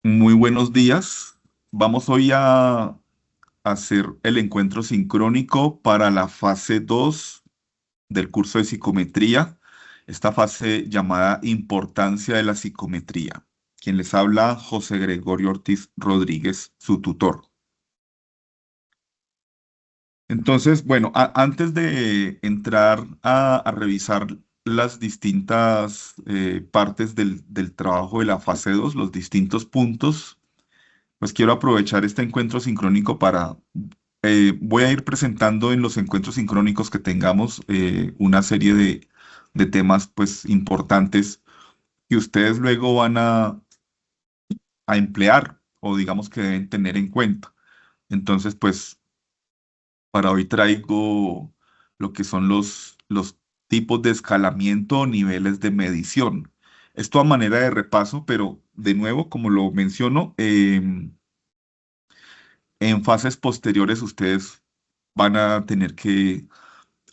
Muy buenos días. Vamos hoy a hacer el encuentro sincrónico para la fase 2 del curso de psicometría, esta fase llamada Importancia de la psicometría. Quien les habla, José Gregorio Ortiz Rodríguez, su tutor. Entonces, bueno, antes de entrar a revisar las distintas partes del trabajo de la fase 2, los distintos puntos, pues quiero aprovechar este encuentro sincrónico para, voy a ir presentando en los encuentros sincrónicos que tengamos una serie de temas pues importantes que ustedes luego van a emplear o digamos que deben tener en cuenta. Entonces, pues para hoy traigo lo que son los tipos de escalamiento o niveles de medición. Esto a manera de repaso, pero de nuevo, como lo menciono, en fases posteriores ustedes van a tener que,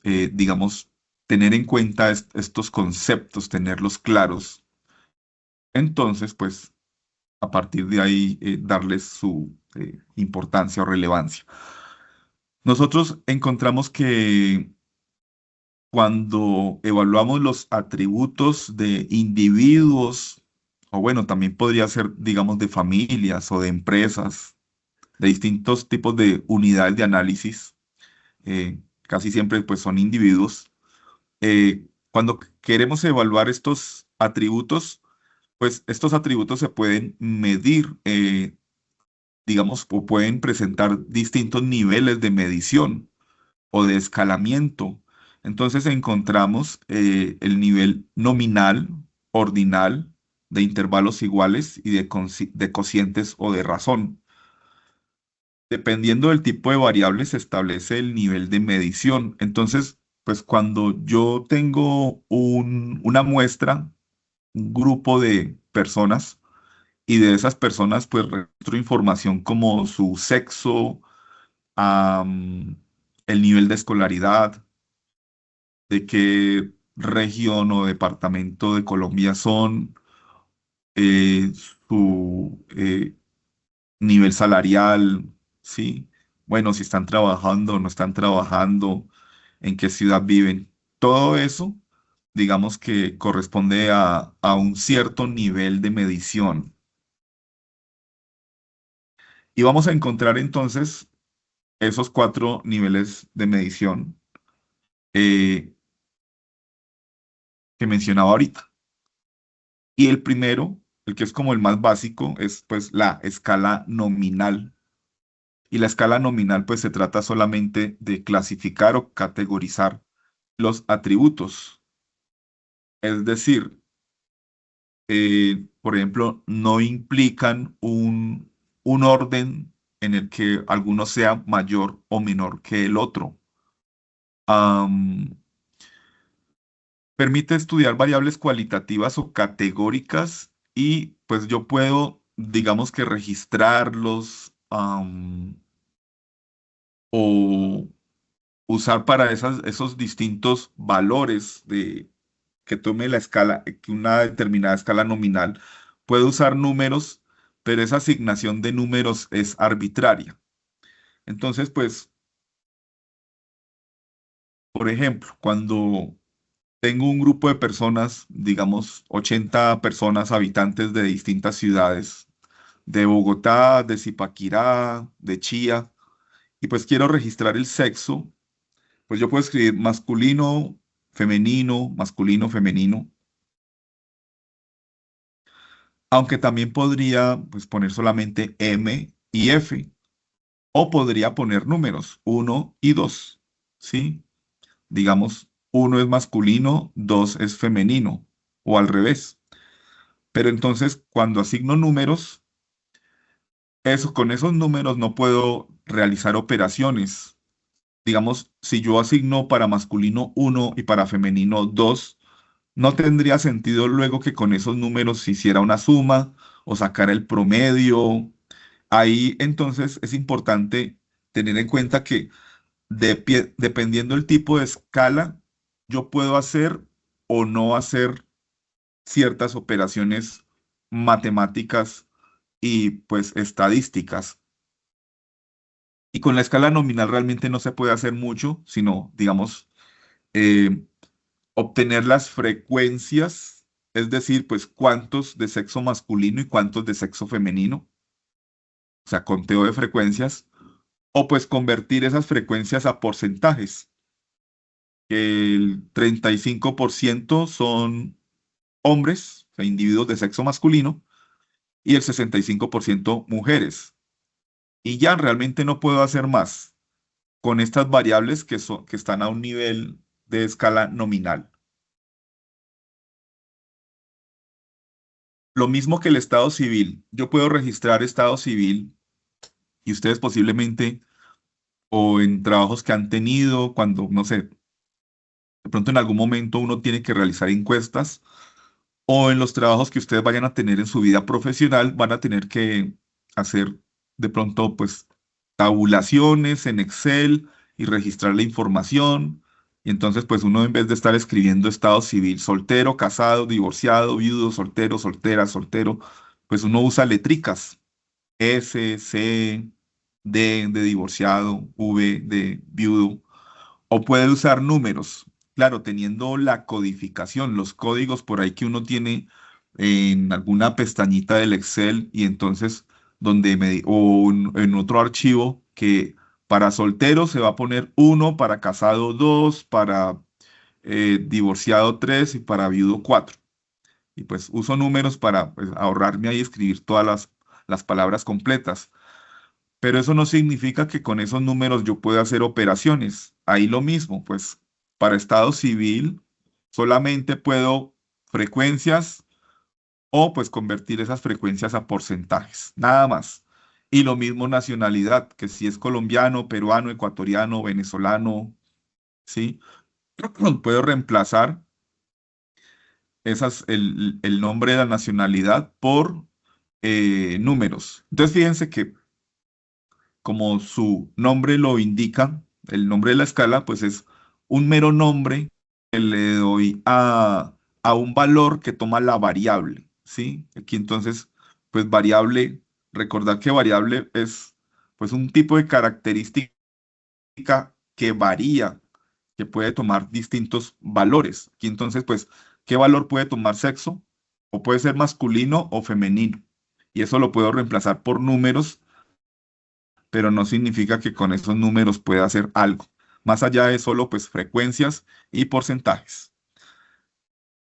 digamos, tener en cuenta estos conceptos, tenerlos claros. Entonces, pues, a partir de ahí, darles su importancia o relevancia. Nosotros encontramos que cuando evaluamos los atributos de individuos, o bueno, también podría ser, digamos, de familias o de empresas, de distintos tipos de unidades de análisis, casi siempre pues son individuos. Cuando queremos evaluar estos atributos, pues estos atributos se pueden medir, digamos, o pueden presentar distintos niveles de medición o de escalamiento. Entonces encontramos el nivel nominal, ordinal, de intervalos iguales y de cocientes o de razón. Dependiendo del tipo de variable se establece el nivel de medición. Entonces, pues cuando yo tengo una muestra, un grupo de personas, y de esas personas pues registro información como su sexo, am, el nivel de escolaridad, de qué región o departamento de Colombia son, eh, su nivel salarial, ¿sí? Bueno, si están trabajando o no están trabajando, en qué ciudad viven. Todo eso, digamos que corresponde a un cierto nivel de medición. Y vamos a encontrar entonces esos cuatro niveles de medición eh, que mencionaba ahorita. Y el primero, el que es como el más básico, es pues la escala nominal. Y la escala nominal pues se trata solamente de clasificar o categorizar los atributos. Es decir, por ejemplo, no implican un orden en el que alguno sea mayor o menor que el otro. Am, Permite estudiar variables cualitativas o categóricas y pues yo puedo, digamos que registrarlos o usar para esos distintos valores que tome la escala, que una determinada escala nominal. Puedo usar números, pero esa asignación de números es arbitraria. Entonces, pues, por ejemplo, cuando tengo un grupo de personas, digamos 80 personas, habitantes de distintas ciudades, de Bogotá, de Zipaquirá, de Chía, y pues quiero registrar el sexo, pues yo puedo escribir masculino, femenino, aunque también podría pues poner solamente M y F, o podría poner números, uno y 2, ¿sí? Digamos, uno es masculino, 2 es femenino, o al revés. Pero entonces, cuando asigno números, con esos números no puedo realizar operaciones. Digamos, si yo asigno para masculino uno y para femenino 2, no tendría sentido luego que con esos números se hiciera una suma o sacar el promedio. Ahí entonces es importante tener en cuenta que dependiendo del tipo de escala, yo puedo hacer o no hacer ciertas operaciones matemáticas y pues estadísticas. Y con la escala nominal realmente no se puede hacer mucho, sino, digamos, eh, obtener las frecuencias, es decir, pues cuántos de sexo masculino y cuántos de sexo femenino, o sea, conteo de frecuencias, o pues convertir esas frecuencias a porcentajes. El 35% son hombres, o sea, individuos de sexo masculino, y el 65% mujeres. Y ya realmente no puedo hacer más con estas variables que están a un nivel de escala nominal. Lo mismo que el estado civil. Yo puedo registrar estado civil y ustedes posiblemente, o en trabajos que han tenido, cuando, no sé, de pronto en algún momento uno tiene que realizar encuestas, o en los trabajos que ustedes vayan a tener en su vida profesional, van a tener que hacer de pronto, pues, tabulaciones en Excel y registrar la información. Y entonces, pues, uno en vez de estar escribiendo estado civil, soltero, casado, divorciado, viudo, soltero, soltera, soltero, pues uno usa letricas. S, C, D de divorciado, V de viudo, o puede usar números. Claro, teniendo la codificación, los códigos por ahí que uno tiene en alguna pestañita del Excel y entonces en otro archivo que para soltero se va a poner uno, para casado 2, para divorciado 3 y para viudo 4. Y pues uso números para pues, ahorrarme ahí escribir todas las palabras completas. Pero eso no significa que con esos números yo pueda hacer operaciones. Ahí lo mismo, pues para estado civil solamente puedo frecuencias o pues convertir esas frecuencias a porcentajes, nada más. Y lo mismo nacionalidad, que si es colombiano, peruano, ecuatoriano, venezolano, ¿sí? Puedo reemplazar el nombre de la nacionalidad por números. Entonces fíjense que como su nombre lo indica, el nombre de la escala, pues es un mero nombre que le doy a un valor que toma la variable, ¿sí? Aquí entonces, pues variable, recordar que variable es pues un tipo de característica que varía, que puede tomar distintos valores. Aquí entonces, pues, ¿qué valor puede tomar sexo? O puede ser masculino o femenino. Y eso lo puedo reemplazar por números, pero no significa que con esos números pueda hacer algo. Más allá de solo pues frecuencias y porcentajes.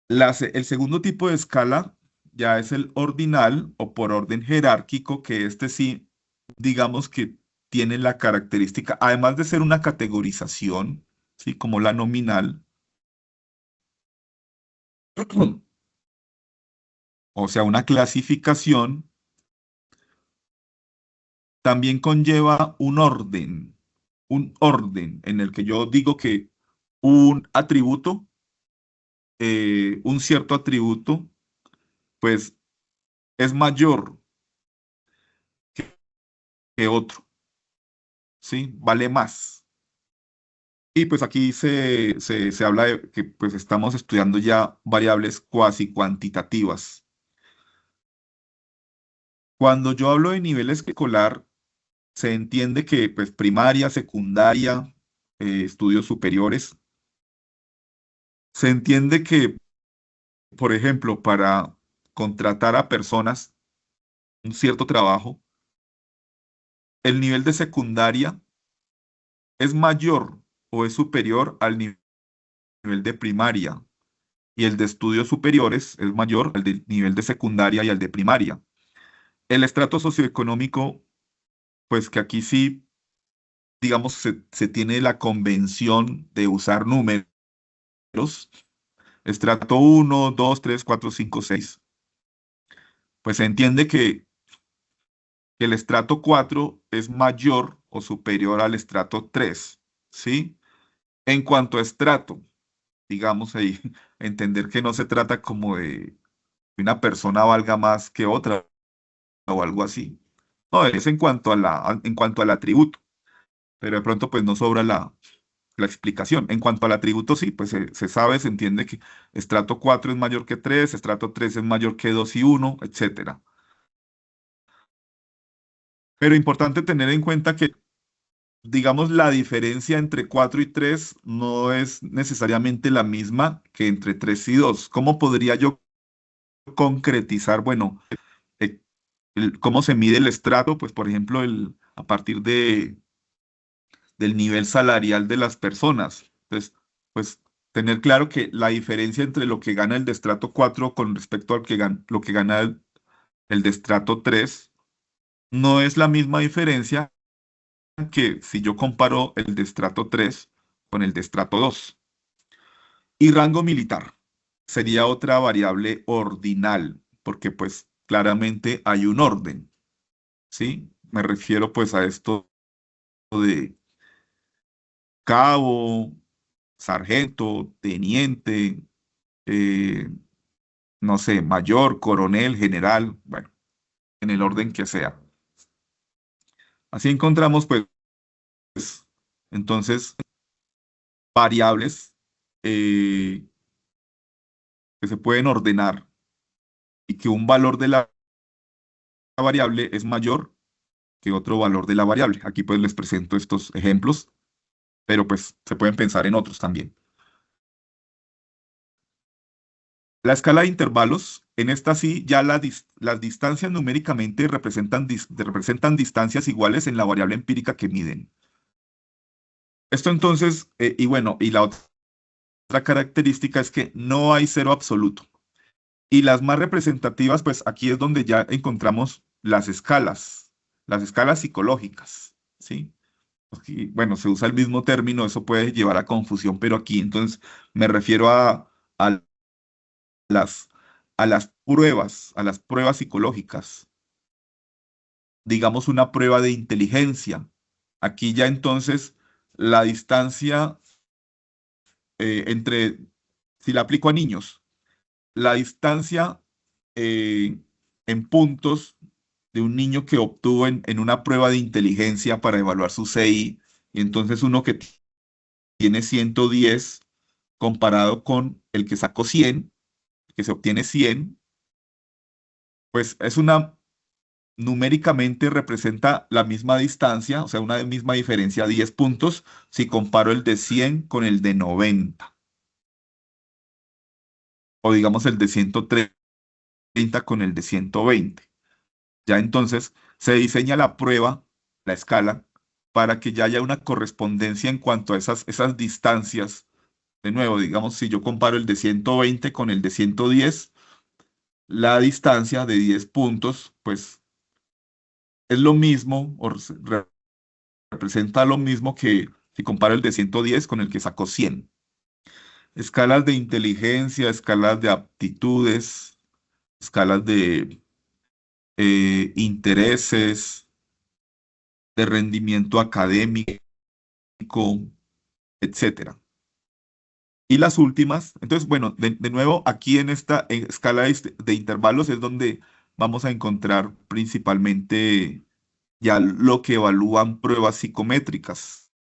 El segundo tipo de escala ya es el ordinal o por orden jerárquico, que este sí, digamos que tiene la característica, además de ser una categorización, ¿sí? Como la nominal, o sea, una clasificación, también conlleva un orden en el que yo digo que un atributo un cierto atributo, pues es mayor que otro, ¿sí? Vale más. Y pues aquí se habla de que pues estamos estudiando ya variables cuasi cuantitativas. Cuando yo hablo de nivel escolar, se entiende que pues primaria, secundaria, estudios superiores, se entiende que, por ejemplo, para contratar a personas un cierto trabajo, el nivel de secundaria es mayor o es superior al nivel de primaria y el de estudios superiores es mayor al del nivel de secundaria y al de primaria. El estrato socioeconómico, pues que aquí sí, digamos, se tiene la convención de usar números, estrato uno 2 3 4 5 6 pues se entiende que el estrato 4 es mayor o superior al estrato 3, ¿sí? En cuanto a estrato, digamos ahí, entender que no se trata como de que una persona valga más que otra o algo así. No, es en cuanto al atributo, pero de pronto pues no sobra la explicación. En cuanto al atributo, sí, pues se sabe, se entiende que estrato 4 es mayor que 3, estrato 3 es mayor que 2 y 1, etcétera. Pero importante tener en cuenta que, digamos, la diferencia entre 4 y 3 no es necesariamente la misma que entre 3 y 2. ¿Cómo podría yo concretizar, bueno, eh, cómo se mide el estrato? Pues, por ejemplo, a partir del nivel salarial de las personas. Entonces, pues, tener claro que la diferencia entre lo que gana el de estrato 4 con respecto al lo que gana el de estrato 3 no es la misma diferencia que si yo comparo el de estrato 3 con el de estrato 2. Y rango militar sería otra variable ordinal, porque pues claramente hay un orden, ¿sí? Me refiero pues a esto de cabo, sargento, teniente, eh, no sé, mayor, coronel, general, bueno, en el orden que sea. Así encontramos pues entonces variables eh, que se pueden ordenar y que un valor de la variable es mayor que otro valor de la variable. Aquí pues les presento estos ejemplos, pero pues se pueden pensar en otros también. La escala de intervalos, en esta sí ya las distancias numéricamente representan distancias iguales en la variable empírica que miden. Esto entonces, y bueno, y la otra característica es que no hay cero absoluto. Y las más representativas, pues aquí es donde ya encontramos las escalas psicológicas, ¿sí? Aquí, bueno, se usa el mismo término, eso puede llevar a confusión, pero aquí entonces me refiero a las, a las pruebas psicológicas, digamos una prueba de inteligencia. Aquí ya entonces la distancia entre, si la aplico a niños, la distancia eh, en puntos de un niño que obtuvo en una prueba de inteligencia para evaluar su CI, y entonces uno que tiene 110 comparado con el que sacó 100, que se obtiene 100, pues es una, numéricamente representa la misma distancia, o sea, una misma diferencia, 10 puntos, si comparo el de 100 con el de 90, o digamos el de 130 con el de 120. Ya entonces se diseña la prueba, la escala, para que ya haya una correspondencia en cuanto a esas distancias. De nuevo, digamos, si yo comparo el de 120 con el de 110, la distancia de 10 puntos, pues es lo mismo o representa lo mismo que si comparo el de 110 con el que sacó 100. Escalas de inteligencia, escalas de aptitudes, escalas de intereses, de rendimiento académico, etcétera. Y las últimas, entonces, bueno, de nuevo, aquí en esta escala de intervalos es donde vamos a encontrar principalmente ya lo que evalúan pruebas psicométricas.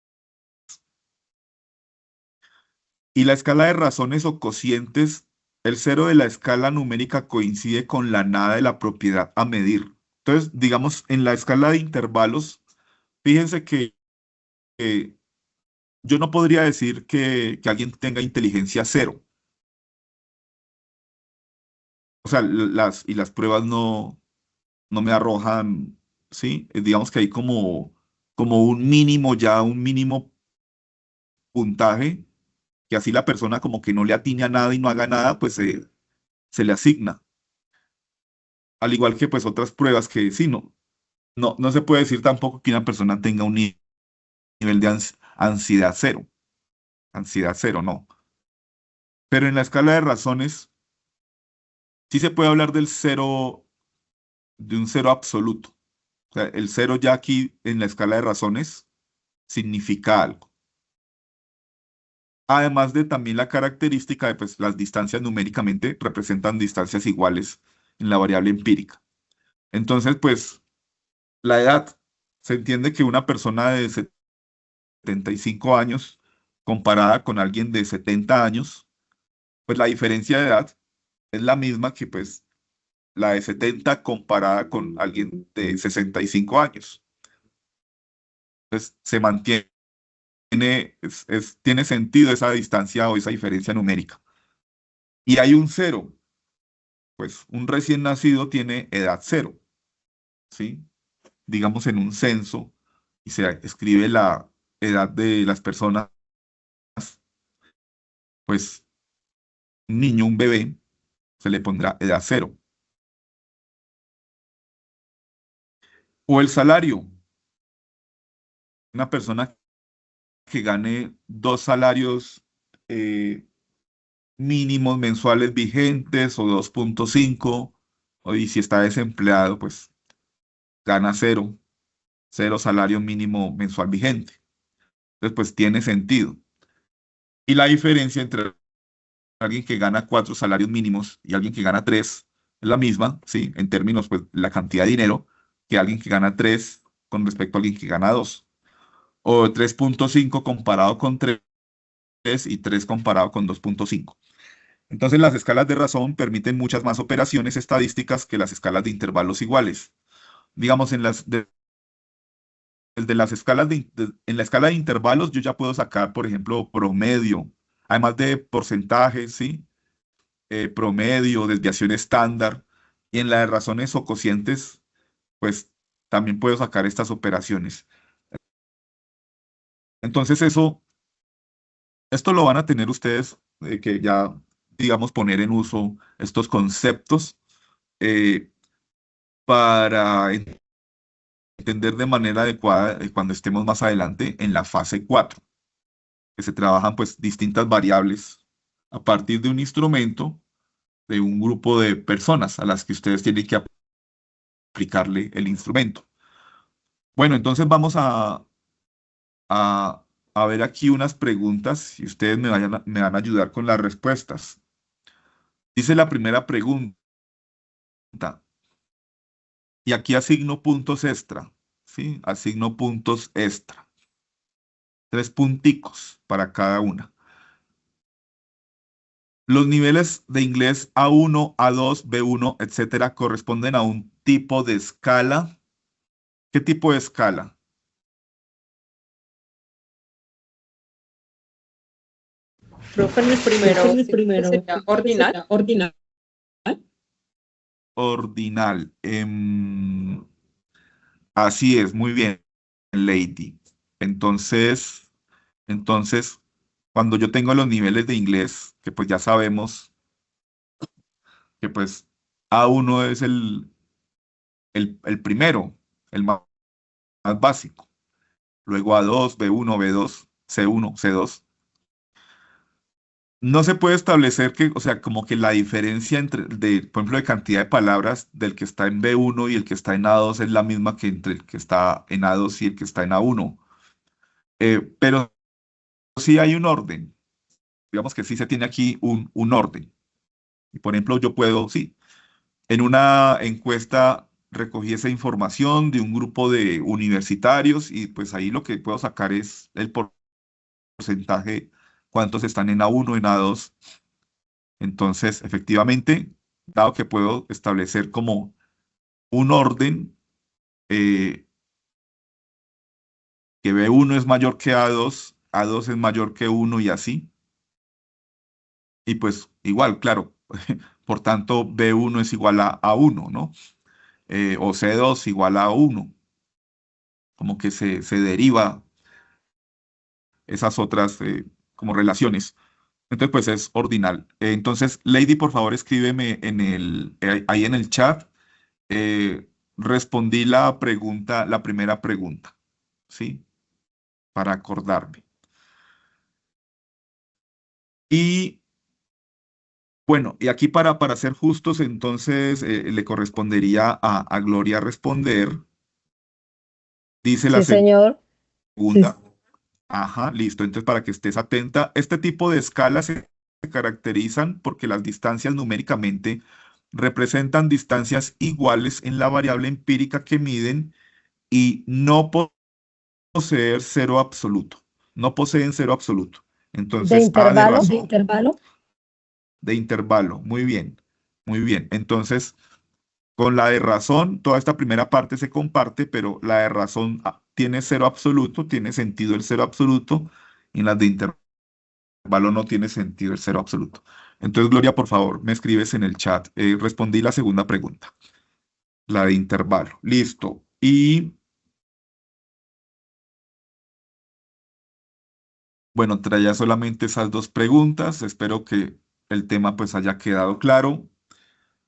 Y la escala de razones o cocientes, el cero de la escala numérica coincide con la nada de la propiedad a medir. Entonces, digamos, en la escala de intervalos, fíjense que eh, yo no podría decir que alguien tenga inteligencia cero. O sea, las pruebas no me arrojan, ¿sí? Digamos que hay como un mínimo ya, un mínimo puntaje, que así la persona como que no le atine a nada y no haga nada, pues se le asigna. Al igual que pues otras pruebas que sí, no se puede decir tampoco que una persona tenga un nivel de ansiedad cero, no. Pero en la escala de razones, sí se puede hablar del cero, de un cero absoluto. O sea, el cero ya aquí en la escala de razones significa algo. Además de también la característica de pues, las distancias numéricamente representan distancias iguales en la variable empírica. Entonces, pues la edad, se entiende que una persona de 75 años comparada con alguien de 70 años, pues la diferencia de edad es la misma que pues la de 70 comparada con alguien de 65 años. pues se mantiene, tiene sentido esa distancia o esa diferencia numérica. Y hay un cero, pues un recién nacido tiene edad cero, ¿sí? Digamos en un censo y se escribe la edad de las personas, pues un niño, un bebé, se le pondrá edad cero. O el salario, una persona que gane dos salarios eh, mínimos mensuales vigentes o 2,5, y si está desempleado, pues gana cero, cero salario mínimo mensual vigente. Entonces, pues tiene sentido. Y la diferencia entre alguien que gana cuatro salarios mínimos y alguien que gana tres es la misma, ¿sí? En términos, pues, la cantidad de dinero que alguien que gana tres con respecto a alguien que gana dos. O 3,5 comparado con 3 y 3 comparado con 2,5. Entonces, las escalas de razón permiten muchas más operaciones estadísticas que las escalas de intervalos iguales. Digamos, desde las escalas en la escala de intervalos, yo ya puedo sacar, por ejemplo, promedio, además de porcentajes, ¿sí? Promedio, desviación estándar. Y en la de razones o cocientes, pues también puedo sacar estas operaciones. Entonces, esto lo van a tener ustedes que ya, digamos, poner en uso estos conceptos eh, para entender de manera adecuada cuando estemos más adelante en la fase 4, que se trabajan pues distintas variables a partir de un instrumento, de un grupo de personas a las que ustedes tienen que aplicarle el instrumento. Bueno, entonces vamos a, a ver aquí unas preguntas y ustedes me van a ayudar con las respuestas. Dice la primera pregunta, y aquí asigno puntos extra, ¿sí? Asigno puntos extra, 3 punticos para cada una. Los niveles de inglés A1, A2, B1, etcétera, corresponden a un tipo de escala. ¿Qué tipo de escala? Creo que en el Creo que primero en el primero sería ordinal. sería ordinal. Ordinal. Así es, muy bien, Lady. Entonces, entonces, cuando yo tengo los niveles de inglés, que pues ya sabemos que pues A1 es el primero, el más básico. Luego A2, B1, B2, C1, C2. No se puede establecer que, o sea, como que la diferencia por ejemplo, de cantidad de palabras del que está en B1 y el que está en A2 es la misma que entre el que está en A2 y el que está en A1. Pero sí hay un orden. Digamos que sí se tiene aquí un orden. Y por ejemplo, yo puedo, sí, en una encuesta recogí esa información de un grupo de universitarios y pues ahí lo que puedo sacar es el porcentaje, cuántos están en A1, en A2. Entonces, efectivamente, dado que puedo establecer como un orden, eh, que B1 es mayor que A2, A2 es mayor que 1 y así. Y pues igual, claro, por tanto, B1 es igual a A1, ¿no? O C2 igual a 1, como que se deriva esas otras como relaciones. Entonces, pues es ordinal. Entonces, Lady, por favor, escríbeme ahí en el chat. Respondí la pregunta, la primera pregunta, ¿sí? Para acordarme. Y bueno, y aquí para ser justos, entonces le correspondería a Gloria responder. Dice la Sí, señor. segunda. Ajá, listo. Entonces, para que estés atenta, este tipo de escalas se caracterizan porque las distancias numéricamente representan distancias iguales en la variable empírica que miden y no poseer cero absoluto. No poseen cero absoluto. De Entonces, A de intervalo. razón, de intervalo. Muy bien, muy bien. Entonces, Con la de razón, toda esta primera parte se comparte, pero la de razón tiene cero absoluto, tiene sentido el cero absoluto, y en las de intervalo no tiene sentido el cero absoluto. Entonces, Gloria, por favor, me escribes en el chat. Respondí la segunda pregunta, la de intervalo. Listo. Y bueno, traía solamente esas dos preguntas. Espero que el tema pues haya quedado claro.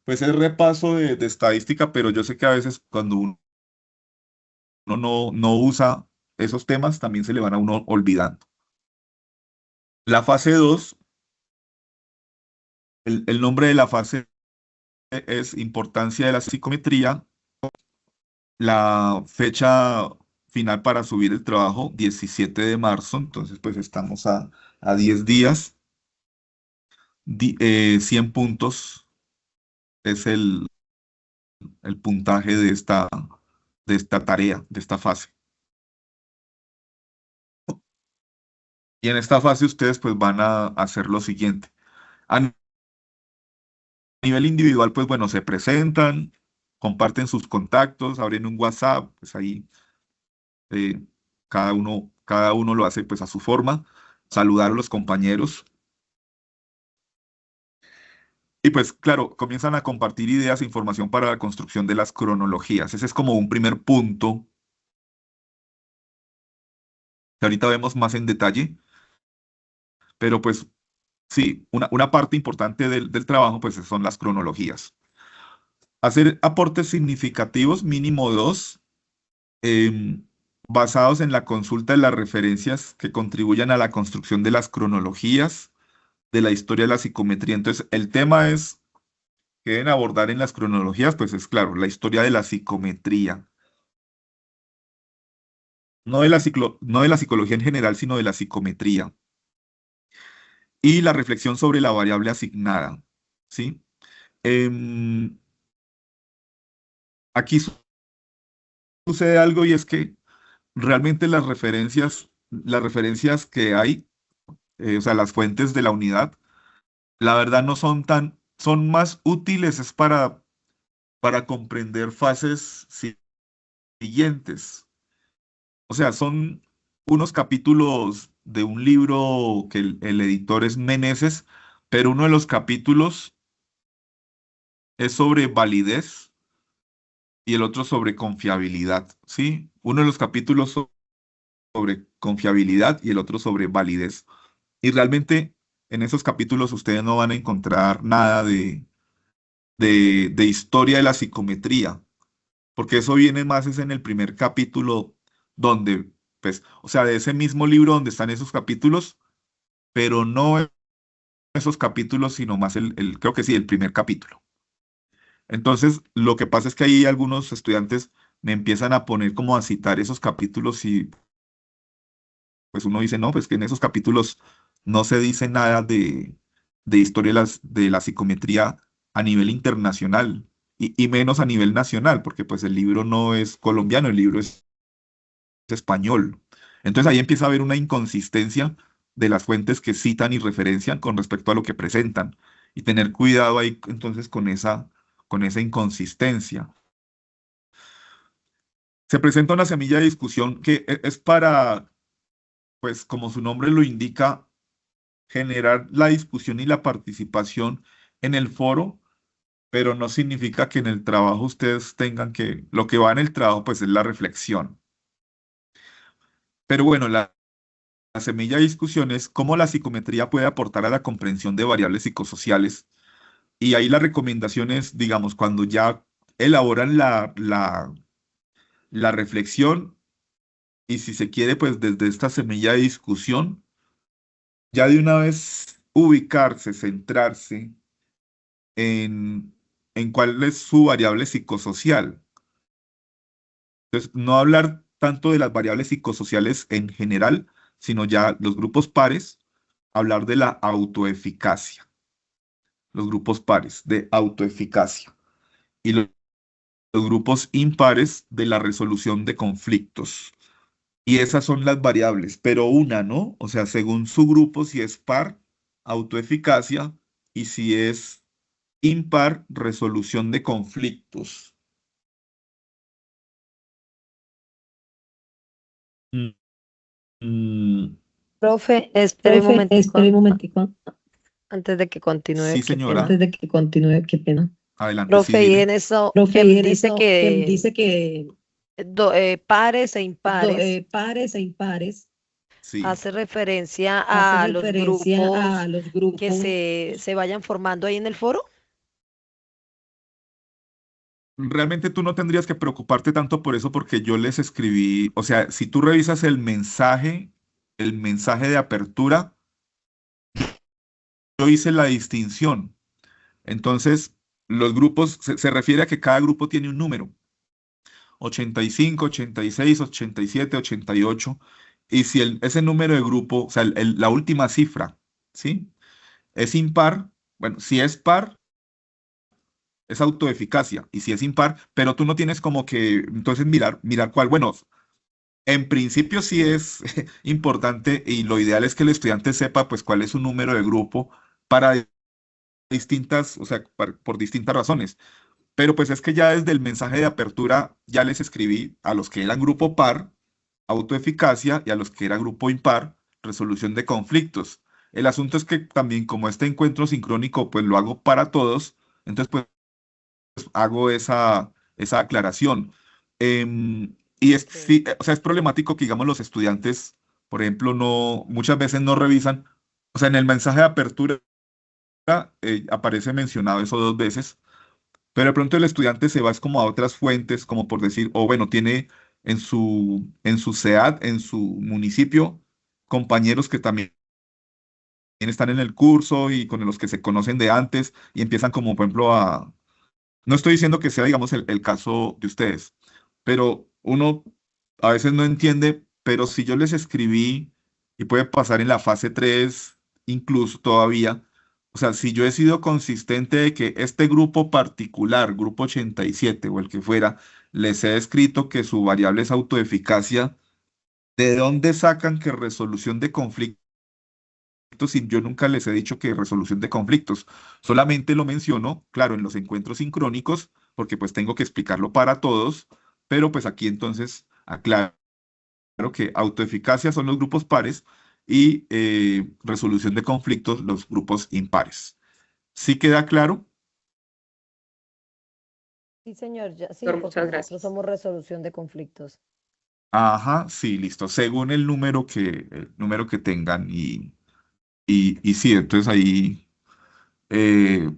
Pues es repaso de estadística, pero yo sé que a veces cuando uno no usa esos temas, también se le van a uno olvidando. La fase 2, el nombre de la fase es importancia de la psicometría. La fecha final para subir el trabajo, 17 de marzo, entonces pues estamos a 10 días. 100 puntos es el puntaje de esta tarea, de esta fase. Y en esta fase ustedes pues van a hacer lo siguiente. A nivel individual, pues bueno, se presentan, comparten sus contactos, abren un WhatsApp, pues ahí eh, cada uno lo hace pues a su forma, saludar a los compañeros. Y pues claro, comienzan a compartir ideas e información para la construcción de las cronologías. Ese es como un primer punto que ahorita vemos más en detalle, pero pues sí, una parte importante del trabajo pues son las cronologías. Hacer aportes significativos, mínimo dos, em, basados en la consulta de las referencias que contribuyan a la construcción de las cronologías de la historia de la psicometría. Entonces, el tema es que deben abordar en las cronologías, pues es claro, la historia de la psicometría, no de la psicología en general, sino de la psicometría, y la reflexión sobre la variable asignada, ¿sí? Em, aquí sucede algo y es que realmente las referencias que hay, o sea, las fuentes de la unidad, la verdad no son son más útiles es para comprender fases siguientes. O sea, son unos capítulos de un libro que el editor es Meneses, pero uno de los capítulos es sobre validez y el otro sobre confiabilidad, ¿sí? Uno de los capítulos sobre confiabilidad y el otro sobre validez. Y realmente en esos capítulos ustedes no van a encontrar nada de historia de la psicometría, porque eso viene más es en el primer capítulo donde, pues, o sea, de ese mismo libro donde están esos capítulos, pero no esos capítulos, sino más creo que sí, el primer capítulo. Entonces, lo que pasa es que ahí algunos estudiantes me empiezan a poner como a citar esos capítulos y pues uno dice, no, pues que en esos capítulos no se dice nada de historia de la psicometría a nivel internacional y menos a nivel nacional, porque pues el libro no es colombiano, el libro es español. Entonces ahí empieza a haber una inconsistencia de las fuentes que citan y referencian con respecto a lo que presentan y tener cuidado ahí entonces con esa inconsistencia. Se presenta una semilla de discusión que es para, pues como su nombre lo indica, generar la discusión y la participación en el foro, pero no significa que en el trabajo ustedes tengan lo que va en el trabajo pues es la reflexión. Pero bueno, la semilla de discusión es cómo la psicometría puede aportar a la comprensión de variables psicosociales. Y ahí la recomendación es, digamos, cuando ya elaboran la reflexión y si se quiere, pues desde esta semilla de discusión, ya de una vez ubicarse, centrarse en, en cuál es su variable psicosocial. Entonces, no hablar tanto de las variables psicosociales en general, sino ya los grupos pares, hablar de la autoeficacia, los grupos pares de autoeficacia y los grupos impares de la resolución de conflictos. Y esas son las variables, pero una, ¿no? O sea, según su grupo, si es par, autoeficacia, y si es impar, resolución de conflictos. Mm, mm, Profe, espere un Profe, espere momentico un momentico antes de que sí, continúe, qué pena. antes señora. de que continúe, qué pena. Adelante, sí, Profe, y en dime. eso Profe, y en dice eso que dice que pares e impares pares e impares Sí. hace referencia hace a los referencia a grupos los que grupos. se vayan formando ahí en el foro. Realmente tú no tendrías que preocuparte tanto por eso porque yo les escribí, o sea, si tú revisas el mensaje de apertura, yo hice la distinción. Entonces, los grupos, se refiere a que cada grupo tiene un número, 85, 86, 87, 88, y si ese número de grupo, o sea, la última cifra, ¿sí? Es impar, bueno, si es par, es autoeficacia, y si es impar, pero tú no tienes como que, entonces mirar cuál, bueno, en principio sí es importante y lo ideal es que el estudiante sepa pues cuál es su número de grupo para distintas, o sea, por distintas razones. Pero pues es que ya desde el mensaje de apertura ya les escribí a los que eran grupo par, autoeficacia, y a los que era grupo impar, resolución de conflictos. El asunto es que también como este encuentro sincrónico pues lo hago para todos, entonces pues hago esa aclaración. Y es, Ok. sí, o sea, es problemático que, digamos, los estudiantes, por ejemplo, muchas veces no revisan, o sea, en el mensaje de apertura aparece mencionado eso 2 veces, pero de pronto el estudiante se va es como a otras fuentes, como por decir, o bueno, tiene en su SEAD, en su municipio, compañeros que también están en el curso y con los que se conocen de antes y empiezan como, por ejemplo, no estoy diciendo que sea, digamos, el caso de ustedes, pero uno a veces no entiende, pero si yo les escribí y puede pasar en la fase 3 incluso todavía, o sea, si yo he sido consistente de que este grupo particular, grupo 87 o el que fuera, les he escrito que su variable es autoeficacia, ¿de dónde sacan que resolución de conflictos? Si yo nunca les he dicho que resolución de conflictos, solamente lo menciono, claro, en los encuentros sincrónicos, porque pues tengo que explicarlo para todos, pero pues aquí entonces aclaro que autoeficacia son los grupos pares y resolución de conflictos los grupos impares. ¿Sí queda claro? Sí, señor, ya, sí, Doctor, porque muchas nosotros gracias. somos resolución de conflictos. Ajá, sí, listo, según el número que tengan y sí, entonces ahí... eh,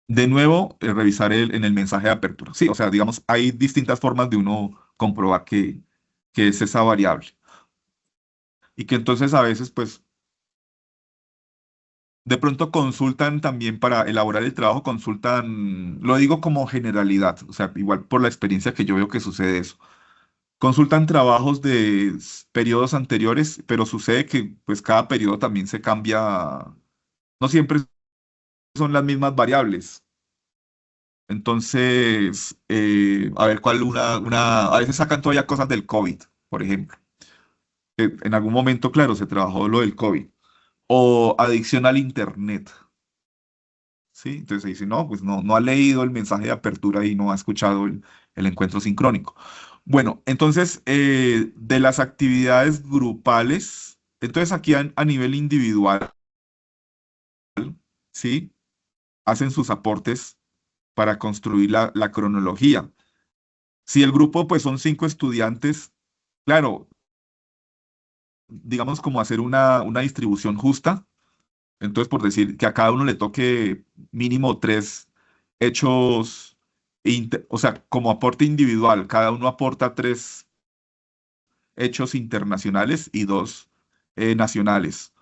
De nuevo, revisar en el mensaje de apertura. Sí, o sea, digamos, hay distintas formas de uno comprobar que es esa variable. Y que entonces a veces, pues, de pronto consultan también para elaborar el trabajo, consultan, lo digo como generalidad, o sea, igual por la experiencia que yo veo que sucede eso. Consultan trabajos de periodos anteriores, pero sucede que pues cada periodo también se cambia, no siempre son las mismas variables. Entonces, a ver cuál a veces sacan todavía cosas del COVID, por ejemplo. Que en algún momento, claro, se trabajó lo del COVID. O adicción al Internet, ¿sí? Entonces se dice, no, pues no ha leído el mensaje de apertura y no ha escuchado el encuentro sincrónico. Bueno, entonces, de las actividades grupales, entonces aquí a nivel individual, ¿sí? Hacen sus aportes para construir la cronología. Si el grupo, pues son 5 estudiantes, claro, digamos como hacer una distribución justa. Entonces, por decir que a cada uno le toque mínimo 3 hechos, o sea, como aporte individual, cada uno aporta 3 hechos internacionales y 2 nacionales.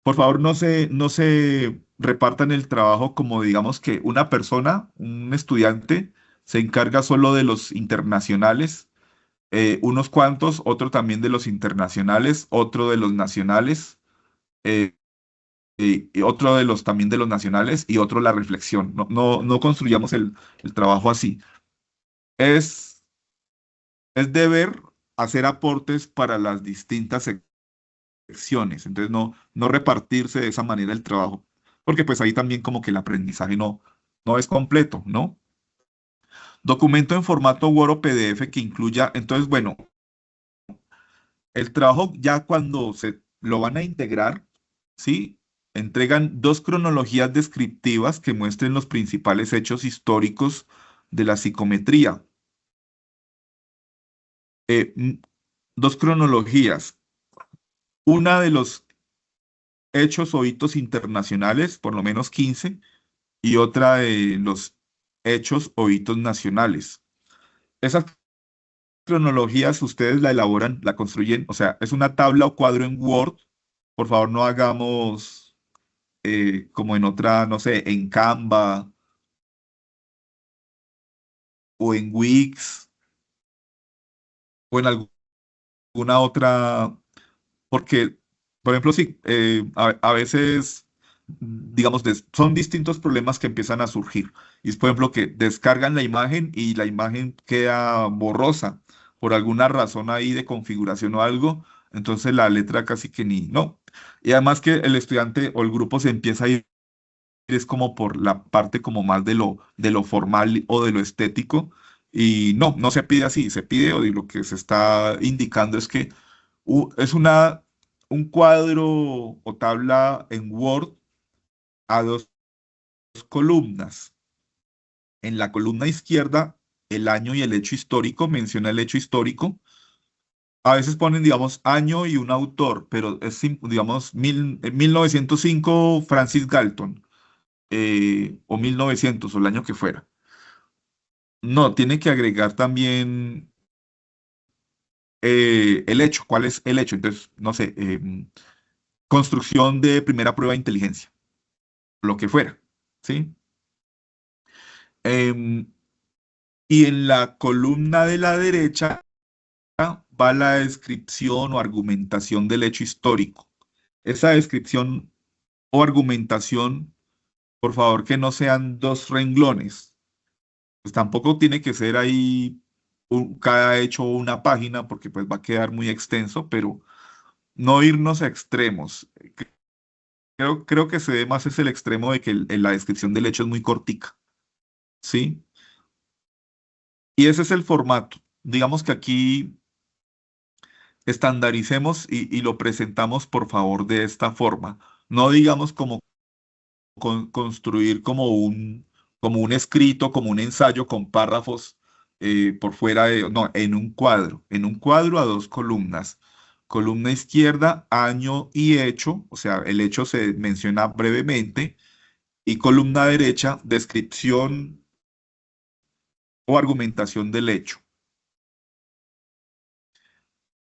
Por favor, no se repartan el trabajo como digamos que una persona, un estudiante, se encarga solo de los internacionales, unos cuantos, otro también de los internacionales, otro de los nacionales, eh, y otro de los también de los nacionales y otro la reflexión. No construyamos el trabajo así. Es, es deber hacer aportes para las distintas secciones, entonces no repartirse de esa manera el trabajo. porque pues ahí también como que el aprendizaje no es completo, ¿no? Documento en formato Word o PDF que incluya, entonces, bueno, el trabajo ya cuando se lo van a integrar, ¿sí? Entregan dos cronologías descriptivas que muestren los principales hechos históricos de la psicometría. Eh, mm, Dos cronologías. Una de los hechos o hitos internacionales, por lo menos 15, y otra de los hechos o hitos nacionales. Esas cronologías ustedes la elaboran, la construyen, o sea, es una tabla o cuadro en Word. Por favor, no hagamos como en otra, no sé, en Canva o en Wix o en alguna otra, porque, por ejemplo, sí, a veces, digamos, son distintos problemas que empiezan a surgir. Y es, por ejemplo, que descargan la imagen y la imagen queda borrosa por alguna razón ahí de configuración o algo, entonces la letra casi que ni, no. Y además que el estudiante o el grupo se empieza a ir es como por la parte como más de lo formal o de lo estético. Y no se pide así, se pide o lo que se está indicando es que es un cuadro o tabla en Word a dos columnas. En la columna izquierda, el año y el hecho histórico, menciona el hecho histórico. A veces ponen, digamos, año y un autor, pero es, digamos, 1905 Francis Galton, o 1900 o el año que fuera. No, tiene que agregar también el hecho. ¿Cuál es el hecho? Entonces, no sé, construcción de primera prueba de inteligencia, lo que fuera, ¿sí? Em, y en la columna de la derecha va la descripción o argumentación del hecho histórico. Esa descripción o argumentación, por favor, que no sean dos renglones. Pues tampoco tiene que ser ahí cada hecho una página, porque pues va a quedar muy extenso, pero no irnos a extremos. Creo que se ve más es el extremo de que la descripción del hecho es muy cortica, ¿sí? Y ese es el formato. Digamos que aquí estandaricemos y lo presentamos, por favor, de esta forma. No digamos como construir como un escrito, como un ensayo con párrafos por fuera no, en un cuadro a dos columnas. Columna izquierda, año y hecho, o sea, el hecho se menciona brevemente, y columna derecha, descripción o argumentación del hecho.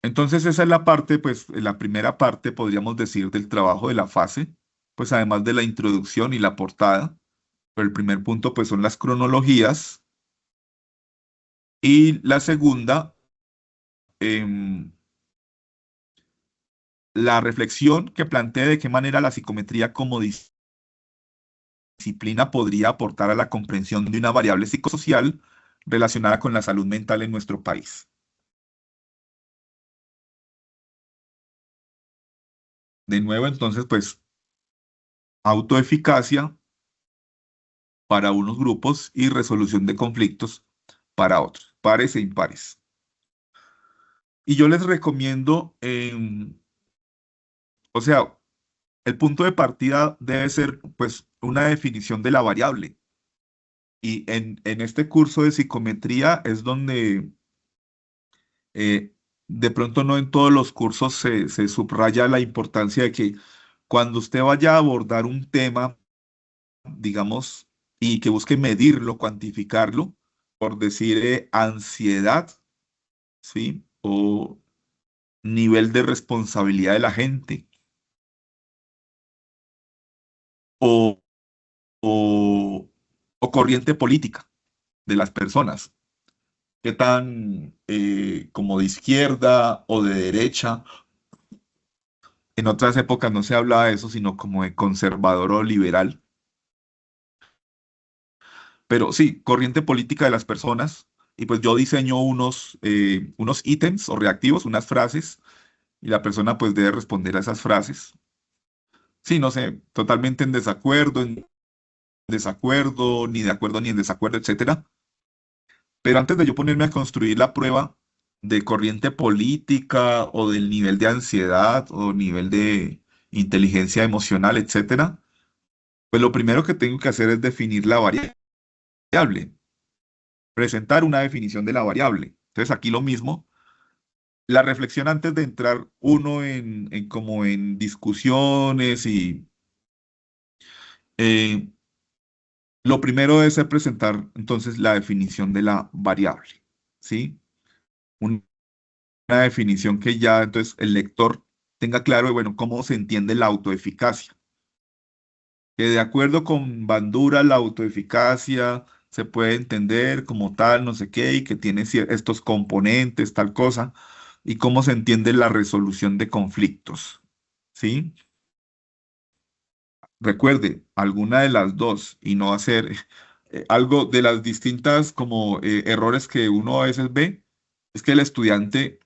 Entonces esa es la parte, pues la primera parte, podríamos decir, del trabajo de la fase, pues además de la introducción y la portada. Pero el primer punto, pues son las cronologías. Y la segunda, em, la reflexión que plantea de qué manera la psicometría como disciplina podría aportar a la comprensión de una variable psicosocial relacionada con la salud mental en nuestro país. De nuevo, entonces, pues, autoeficacia para unos grupos y resolución de conflictos para otros, pares e impares. Y yo les recomiendo, o sea, el punto de partida debe ser, pues, una definición de la variable. Y en este curso de psicometría es donde de pronto no en todos los cursos se subraya la importancia de que cuando usted vaya a abordar un tema, digamos, y que busque medirlo, cuantificarlo, por decir ansiedad, ¿sí? O nivel de responsabilidad de la gente, o, o, o corriente política de las personas. Qué tan como de izquierda o de derecha. En otras épocas no se hablaba de eso, sino como de conservador o liberal. Pero sí, corriente política de las personas. Y pues yo diseño unos ítems o reactivos, unas frases, y la persona pues debe responder a esas frases. sí, no sé, totalmente en desacuerdo, ni de acuerdo ni en desacuerdo, etcétera. Pero antes de yo ponerme a construir la prueba de corriente política o del nivel de ansiedad o nivel de inteligencia emocional, etcétera, pues lo primero que tengo que hacer es definir la variable, presentar una definición de la variable. Entonces aquí lo mismo, la reflexión antes de entrar uno en como en discusiones y eh, lo primero es presentar entonces la definición de la variable, ¿sí? Una definición que ya entonces el lector tenga claro, bueno, cómo se entiende la autoeficacia. Que de acuerdo con Bandura, la autoeficacia se puede entender como tal, no sé qué, y que tiene estos componentes, tal cosa, y cómo se entiende la resolución de conflictos, ¿sí? Recuerde, alguna de las dos, y no hacer algo de las distintas como errores que uno a veces ve, es que el estudiante,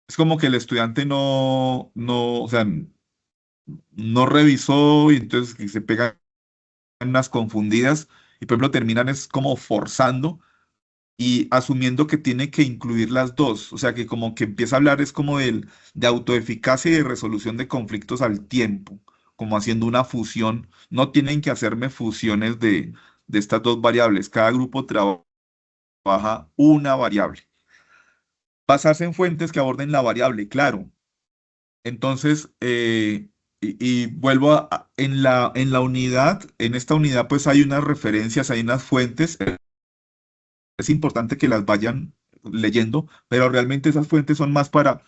es como que el estudiante o sea, no revisó y entonces que se pegan unas confundidas y por ejemplo terminan es como forzando y asumiendo que tiene que incluir las dos, o sea que como que empieza a hablar es como de autoeficacia y de resolución de conflictos al tiempo, como haciendo una fusión, no tienen que hacerme fusiones de estas dos variables, cada grupo trabaja una variable. Basarse en fuentes que aborden la variable, claro. Entonces, y vuelvo en la unidad, en esta unidad pues hay unas referencias, hay unas fuentes, es importante que las vayan leyendo, pero realmente esas fuentes son más para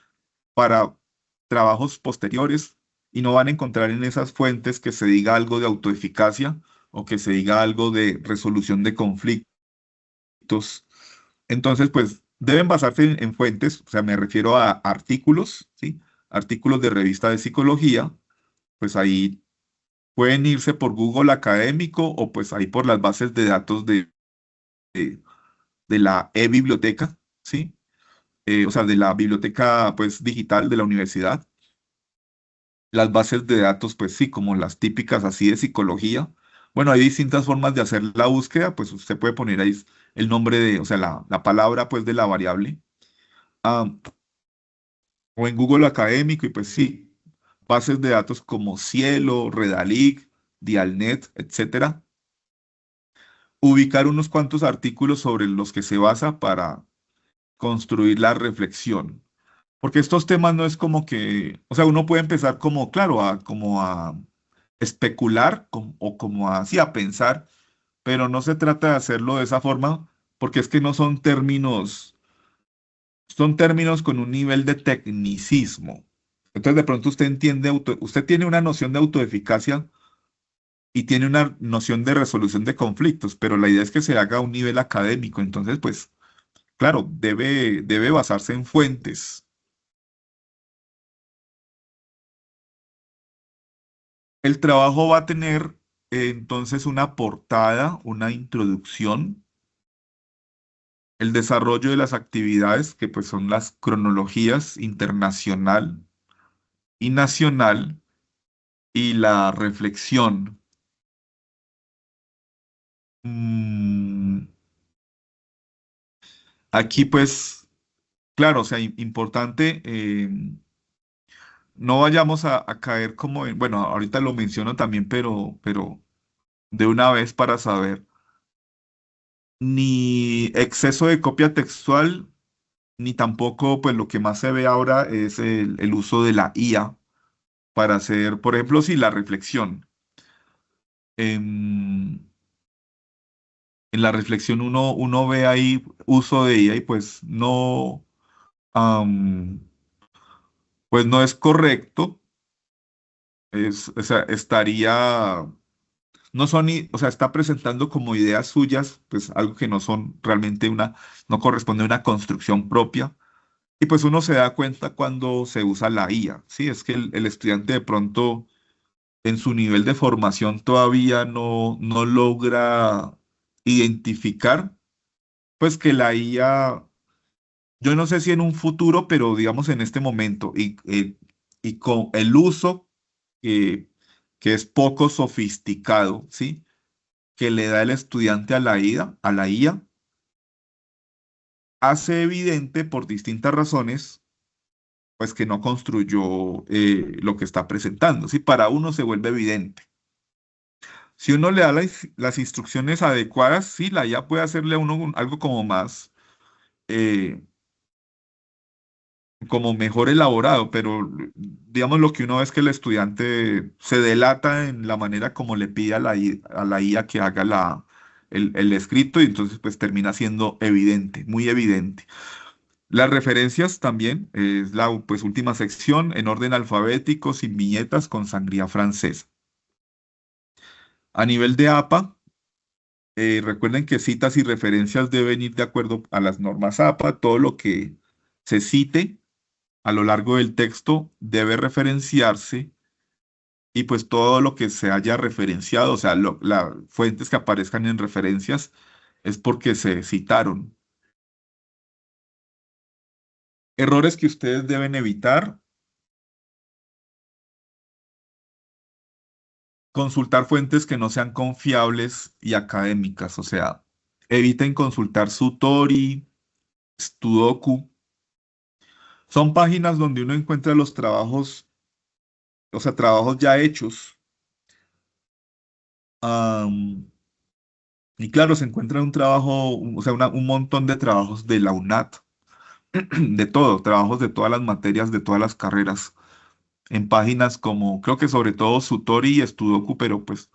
trabajos posteriores y no van a encontrar en esas fuentes que se diga algo de autoeficacia o que se diga algo de resolución de conflictos. Entonces, pues deben basarse en fuentes, o sea, me refiero a artículos, ¿sí? Artículos de revista de psicología, pues ahí pueden irse por Google Académico o pues ahí por las bases de datos de, de la e-biblioteca, ¿sí? O sea, de la biblioteca pues digital de la universidad. Las bases de datos, pues sí, como las típicas así de psicología. Bueno, hay distintas formas de hacer la búsqueda, pues usted puede poner ahí el nombre de, o sea, la palabra pues de la variable. Ah, o en Google Académico y pues sí, bases de datos como Cielo, Redalic, Dialnet, etcétera. Ubicar unos cuantos artículos sobre los que se basa para construir la reflexión. Porque estos temas no es como que, o sea, uno puede empezar como, claro, como a especular o como así a pensar, pero no se trata de hacerlo de esa forma, porque es que no son términos con un nivel de tecnicismo. Entonces, de pronto usted entiende, usted tiene una noción de autoeficacia y tiene una noción de resolución de conflictos, pero la idea es que se haga a un nivel académico. Entonces, pues, claro, debe basarse en fuentes. El trabajo va a tener entonces una portada, una introducción, el desarrollo de las actividades, que pues son las cronologías internacional y nacional, y la reflexión. Mm, aquí pues, claro, o sea, importante, no vayamos a caer como en, bueno, ahorita lo menciono también, pero de una vez para saber, ni exceso de copia textual ni tampoco, pues lo que más se ve ahora es el uso de la IA para hacer, por ejemplo, si la reflexión. En, en la reflexión uno ve ahí uso de IA y am, pues no es correcto. O sea, no son, o sea, está presentando como ideas suyas, pues algo que no son realmente no corresponde a una construcción propia. Y pues uno se da cuenta cuando se usa la IA, ¿sí? Es que el estudiante de pronto en su nivel de formación todavía no logra identificar, pues que la IA, yo no sé si en un futuro, pero digamos en este momento, y con el uso que, que es poco sofisticado, ¿sí? Que le da el estudiante a la IA, hace evidente por distintas razones, pues que no construyó lo que está presentando, ¿sí? Para uno se vuelve evidente. Si uno le da las instrucciones adecuadas, sí, la IA puede hacerle a uno algo como más, eh, como mejor elaborado, pero digamos lo que uno ve es que el estudiante se delata en la manera como le pide a la IA que haga el escrito y entonces pues termina siendo evidente, muy evidente. Las referencias también, es la pues última sección en orden alfabético, sin viñetas, con sangría francesa. A nivel de APA, recuerden que citas y referencias deben ir de acuerdo a las normas APA. Todo lo que se cite a lo largo del texto debe referenciarse y pues todo lo que se haya referenciado, o sea, las fuentes que aparezcan en referencias es porque se citaron. Errores que ustedes deben evitar: consultar fuentes que no sean confiables y académicas, o sea, eviten consultar Sutori, Sudoku. Son páginas donde uno encuentra los trabajos, o sea, trabajos ya hechos. am, y claro, se encuentra un trabajo, o sea, un montón de trabajos de la UNAT, de todo, trabajos de todas las materias, de todas las carreras, en páginas como, creo que sobre todo Sutori y Sudoku, pero pues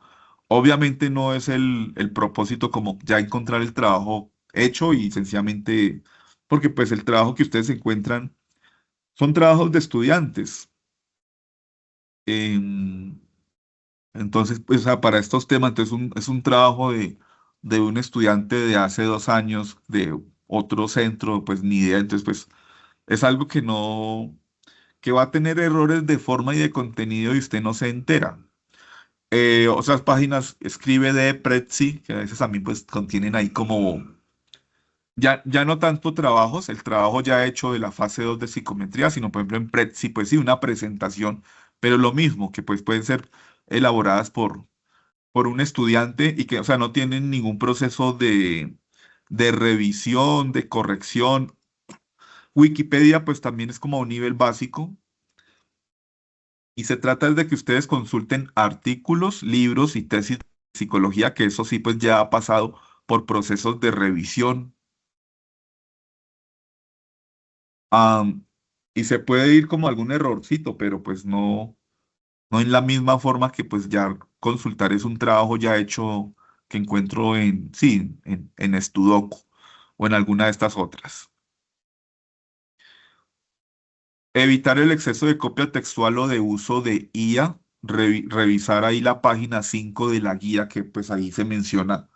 obviamente no es el propósito como ya encontrar el trabajo hecho y sencillamente, porque pues el trabajo que ustedes encuentran son trabajos de estudiantes. Em, entonces, pues para estos temas, entonces es un trabajo de un estudiante de hace 2 años, de otro centro, pues ni idea. Entonces, pues es algo que no, que va a tener errores de forma y de contenido y usted no se entera. Otras páginas, escribe de Prezi, que a veces también pues contienen ahí como, ya no tanto trabajos, el trabajo ya hecho de la fase 2 de psicometría, sino por ejemplo en Prezi, pues sí, una presentación, pero lo mismo, que pues pueden ser elaboradas por un estudiante y que, o sea, no tienen ningún proceso de revisión, de corrección. Wikipedia pues también es como a un nivel básico. Y se trata de que ustedes consulten artículos, libros y tesis de psicología, que eso sí, pues ya ha pasado por procesos de revisión. Am, y se puede ir como algún errorcito, pero pues no, no en la misma forma que pues ya consultar es un trabajo ya hecho que encuentro en, sí, en Estudocu o en alguna de estas otras. Evitar el exceso de copia textual o de uso de IA. Revisar ahí la página 5 de la guía que pues ahí se menciona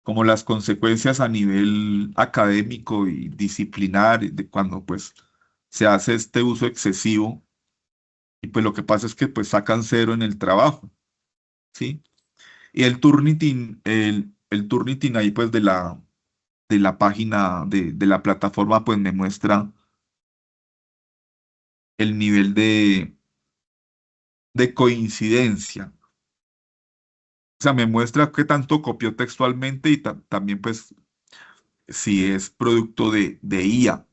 como las consecuencias a nivel académico y disciplinar de cuando pues se hace este uso excesivo y pues lo que pasa es que pues sacan cero en el trabajo, ¿sí? Y el Turnitin ahí pues de la página de la plataforma pues me muestra el nivel de coincidencia. O sea, me muestra qué tanto copió textualmente y también pues si es producto de IA.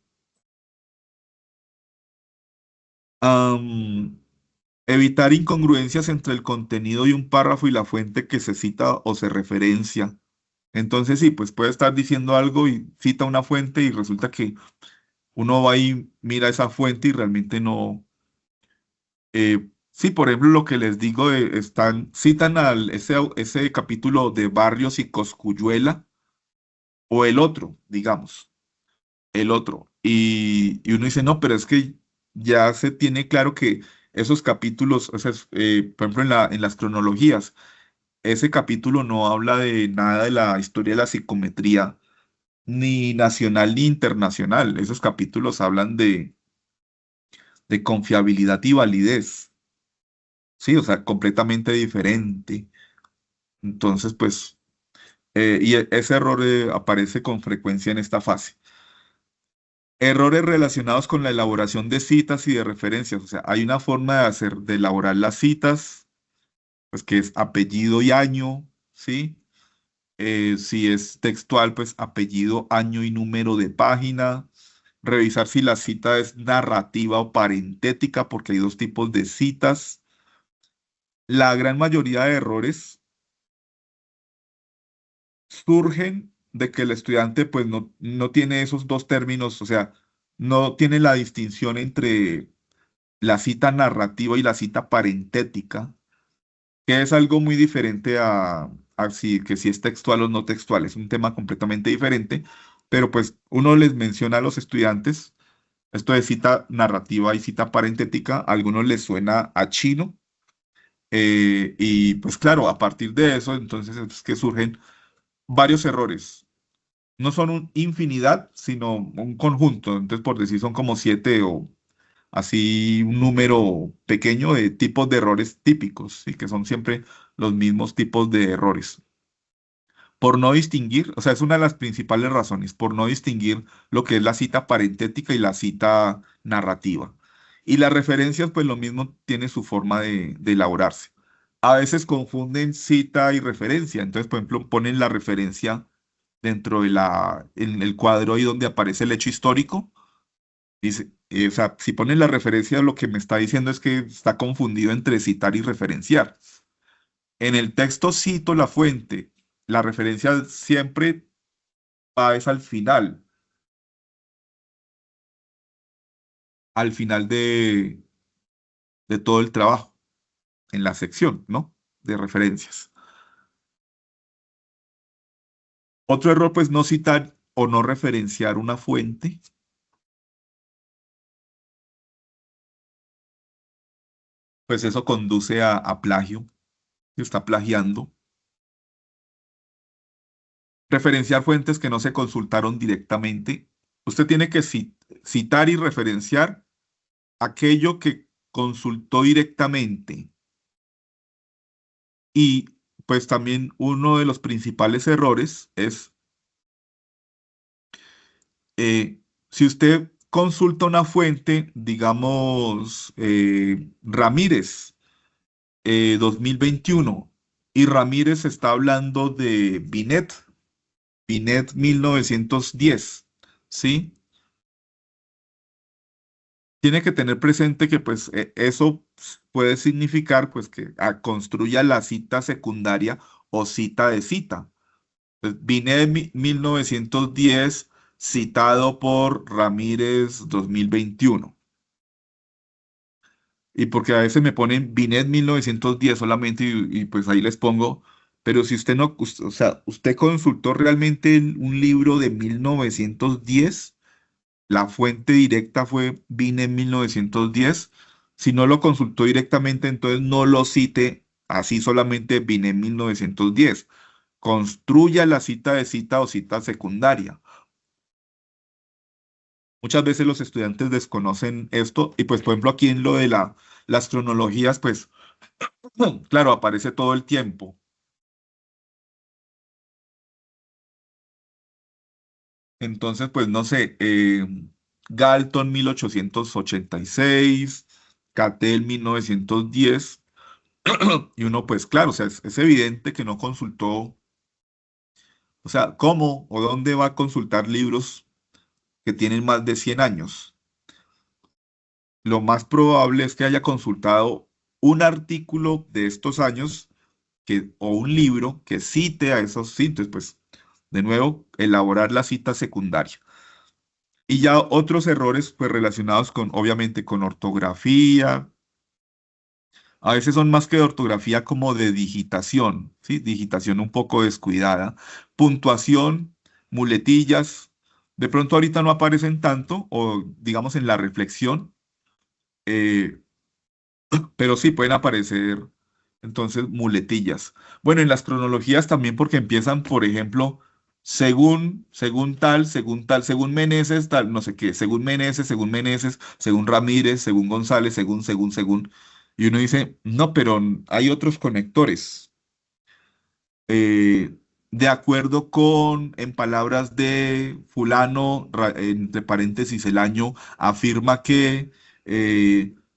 Am, Evitar incongruencias entre el contenido de un párrafo y la fuente que se cita o se referencia. Entonces, sí, pues puede estar diciendo algo y cita una fuente y resulta que uno va y mira esa fuente y realmente no. Sí, por ejemplo, lo que les digo, citan ese capítulo de Barrios y Cosculluela o el otro, digamos, el otro. Y uno dice, no, pero es que ya se tiene claro que esos capítulos, o sea, por ejemplo, en las cronologías, ese capítulo no habla de nada de la historia de la psicometría, ni nacional ni internacional. Esos capítulos hablan de confiabilidad y validez. Sí, o sea, completamente diferente. Entonces, pues, ese error aparece con frecuencia en esta fase. Errores relacionados con la elaboración de citas y de referencias. O sea, hay una forma de elaborar las citas, pues que es apellido y año, ¿sí? Si es textual, pues apellido, año y número de página. Revisar si la cita es narrativa o parentética, porque hay dos tipos de citas. La gran mayoría de errores surgen de que el estudiante pues no tiene esos dos términos, o sea, no tiene la distinción entre la cita narrativa y la cita parentética, que es algo muy diferente que si es textual o no textual, es un tema completamente diferente, pero pues uno les menciona a los estudiantes esto de cita narrativa y cita parentética, a algunos les suena a chino, y pues claro, a partir de eso, entonces es que surgen varios errores. No son una infinidad, sino un conjunto. Entonces, por decir, son como 7 o así un número pequeño de tipos de errores típicos, y que son siempre los mismos tipos de errores. Por no distinguir, o sea, es una de las principales razones, por no distinguir lo que es la cita parentética y la cita narrativa. Y las referencias, pues lo mismo tiene su forma de elaborarse. A veces confunden cita y referencia. Entonces, por ejemplo, ponen la referencia dentro en el cuadro ahí donde aparece el hecho histórico. Dice, o sea, si ponen la referencia, lo que me está diciendo es que está confundido entre citar y referenciar. En el texto cito la fuente. La referencia siempre va es al final de todo el trabajo, en la sección, ¿no? De referencias. Otro error, pues no citar o no referenciar una fuente. Pues eso conduce a plagio, se está plagiando. Referenciar fuentes que no se consultaron directamente. Usted tiene que citar y referenciar aquello que consultó directamente. Y pues también uno de los principales errores es, si usted consulta una fuente, digamos, Ramírez, 2021, y Ramírez está hablando de Binet 1910, ¿sí? Tiene que tener presente que pues eso puede significar pues que construya la cita secundaria o cita de cita. Entonces, Binet 1910 citado por Ramírez 2021. Y porque a veces me ponen Binet 1910 solamente pues ahí les pongo, pero si usted no, o sea, usted consultó realmente un libro de 1910, la fuente directa fue Binet 1910. Si no lo consultó directamente, entonces no lo cite así solamente Binet 1910. Construya la cita de cita o cita secundaria. Muchas veces los estudiantes desconocen esto y pues por ejemplo aquí en lo de las cronologías, pues claro, aparece todo el tiempo. Entonces, pues no sé, Galton 1886, Cattell 1910, y uno pues claro, o sea, es evidente que no consultó, o sea, ¿cómo o dónde va a consultar libros que tienen más de 100 años? Lo más probable es que haya consultado un artículo de estos años o un libro que cite a esos sitios, pues de nuevo, elaborar la cita secundaria. Y ya otros errores pues relacionados con, obviamente, con ortografía. A veces son más que de ortografía como de digitación, ¿sí? Digitación un poco descuidada. Puntuación, muletillas. De pronto ahorita no aparecen tanto, o digamos en la reflexión, eh, pero sí pueden aparecer entonces muletillas. Bueno, en las cronologías también porque empiezan, por ejemplo, según tal, según Meneses, tal, no sé qué, según Meneses, según Ramírez, según González, según. Y uno dice, no, pero hay otros conectores. de acuerdo con, en palabras de fulano, entre paréntesis, el año, afirma que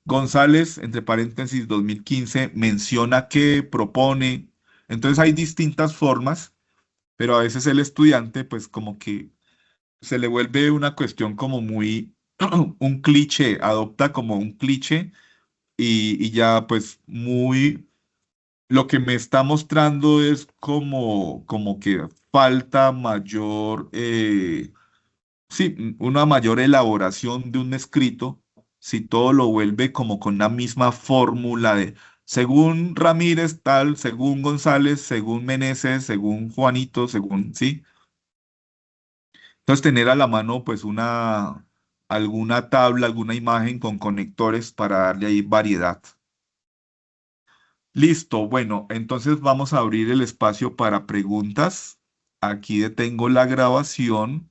González, entre paréntesis, 2015 menciona que propone. Entonces hay distintas formas, pero a veces el estudiante, pues como que se le vuelve una cuestión como muy, un cliché, adopta como un cliché y ya pues muy, lo que me está mostrando es como que falta mayor, sí, una mayor elaboración de un escrito, si todo lo vuelve como con la misma fórmula de según Ramírez tal, según González, según Meneses, según Juanito, según, sí. Entonces tener a la mano pues alguna tabla, alguna imagen con conectores para darle ahí variedad. Listo, bueno, entonces vamos a abrir el espacio para preguntas. Aquí detengo la grabación